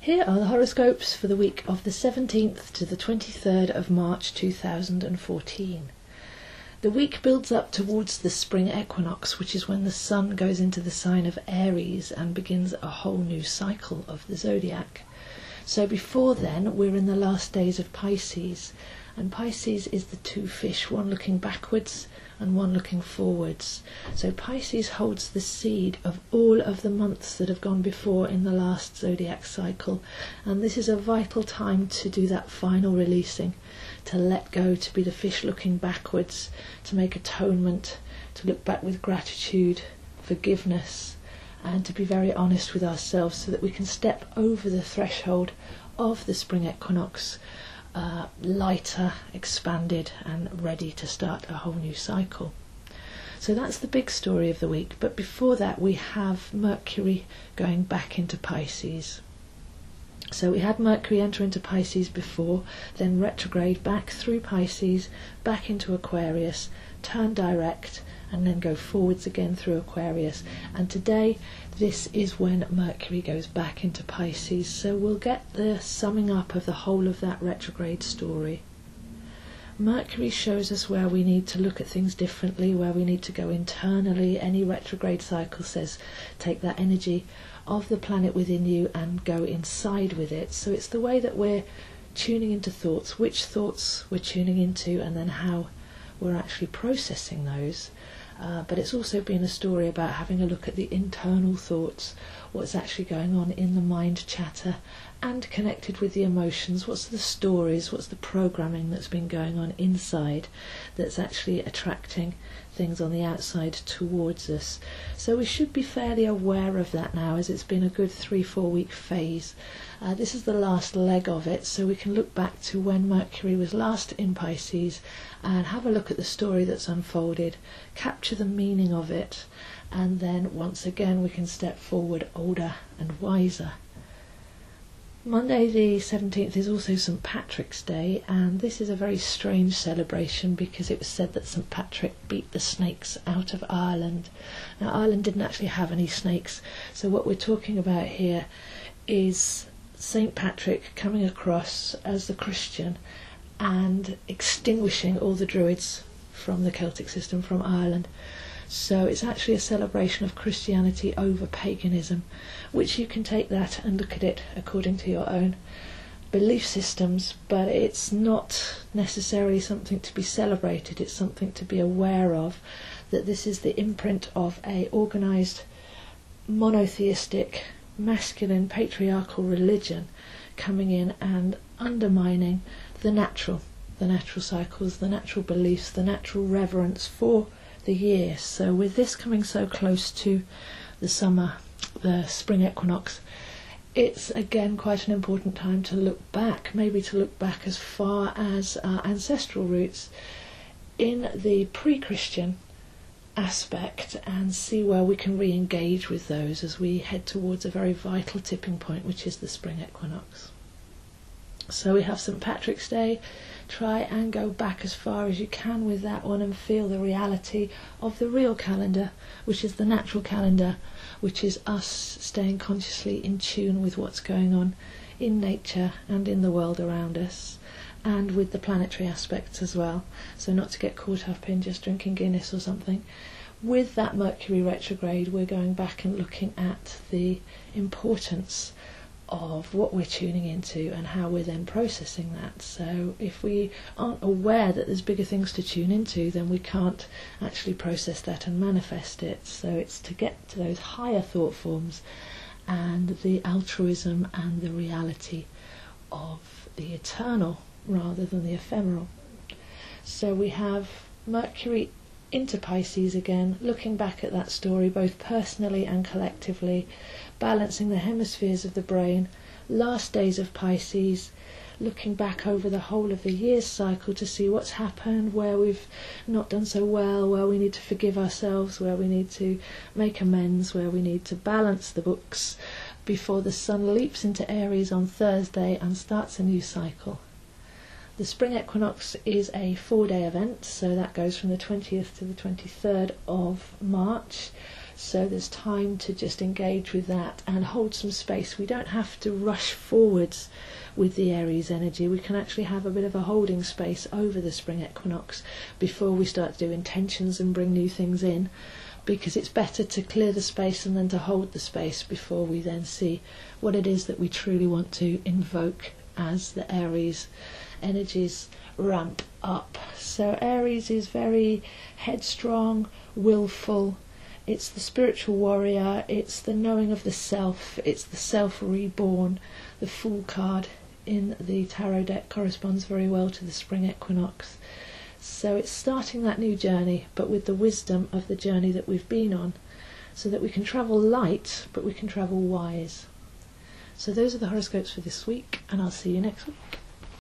Here are the horoscopes for the week of the 17th to the 23rd of March 2014. The week builds up towards the spring equinox, which is when the sun goes into the sign of Aries and begins a whole new cycle of the zodiac. So before then, we're in the last days of Pisces, and Pisces is the two fish, one looking backwards and one looking forwards. So Pisces holds the seed of all of the months that have gone before in the last zodiac cycle, and this is a vital time to do that final releasing, to let go, to be the fish looking backwards, to make atonement, to look back with gratitude, forgiveness, and to be very honest with ourselves so that we can step over the threshold of the spring equinox lighter, expanded and ready to start a whole new cycle. So that's the big story of the week, but before that we have Mercury going back into Pisces. So we had Mercury enter into Pisces before, then retrograde back through Pisces, back into Aquarius, turn direct, and then go forwards again through Aquarius. And today, this is when Mercury goes back into Pisces. So we'll get the summing up of the whole of that retrograde story. Mercury shows us where we need to look at things differently, where we need to go internally. Any retrograde cycle says take that energy of the planet within you and go inside with it. So it's the way that we're tuning into thoughts, which thoughts we're tuning into, and then how we're actually processing those. But it's also been a story about having a look at the internal thoughts, what's actually going on in the mind chatter, and connected with the emotions. What's the stories, what's the programming that's been going on inside that's actually attracting things on the outside towards us. So we should be fairly aware of that now, as it's been a good 3-4 week phase. This is the last leg of it, so we can look back to when Mercury was last in Pisces and have a look at the story that's unfolded, capture the meaning of it, and then once again we can step forward older and wiser. Monday the 17th is also St. Patrick's Day, and this is a very strange celebration because it was said that St. Patrick beat the snakes out of Ireland. Now Ireland didn't actually have any snakes, so what we're talking about here is St. Patrick coming across as the Christian and extinguishing all the Druids from the Celtic system, from Ireland. So it's actually a celebration of Christianity over paganism, which you can take that and look at it according to your own belief systems, but it's not necessarily something to be celebrated. It's something to be aware of, that this is the imprint of a organised, monotheistic, masculine, patriarchal religion coming in and undermining the natural cycles, the natural beliefs, the natural reverence for the year. So with this coming so close to the summer, the spring equinox, it's again quite an important time to look back, maybe to look back as far as our ancestral roots in the pre-Christian aspect and see where we can re-engage with those as we head towards a very vital tipping point, which is the spring equinox. So we have St. Patrick's Day. Try and go back as far as you can with that one and feel the reality of the real calendar, which is the natural calendar, which is us staying consciously in tune with what's going on in nature and in the world around us, and with the planetary aspects as well. So not to get caught up in just drinking Guinness or something. With that Mercury retrograde, we're going back and looking at the importance of what we're tuning into and how we're then processing that. So if we aren't aware that there's bigger things to tune into, then we can't actually process that and manifest it. So it's to get to those higher thought forms and the altruism and the reality of the eternal rather than the ephemeral. So we have Mercury into Pisces again, looking back at that story both personally and collectively, balancing the hemispheres of the brain, last days of Pisces, looking back over the whole of the year's cycle to see what's happened, where we've not done so well, where we need to forgive ourselves, where we need to make amends, where we need to balance the books before the sun leaps into Aries on Thursday and starts a new cycle. The spring equinox is a 4-day event, so that goes from the 20th to the 23rd of March. So there's time to just engage with that and hold some space. We don't have to rush forwards with the Aries energy. We can actually have a bit of a holding space over the spring equinox before we start to do intentions and bring new things in, because it's better to clear the space and then to hold the space before we then see what it is that we truly want to invoke as the Aries energies ramp up. So Aries is very headstrong, willful. It's the spiritual warrior, it's the knowing of the self, it's the self reborn. The Fool card in the tarot deck corresponds very well to the spring equinox. So it's starting that new journey, but with the wisdom of the journey that we've been on, so that we can travel light, but we can travel wise. So those are the horoscopes for this week, and I'll see you next week.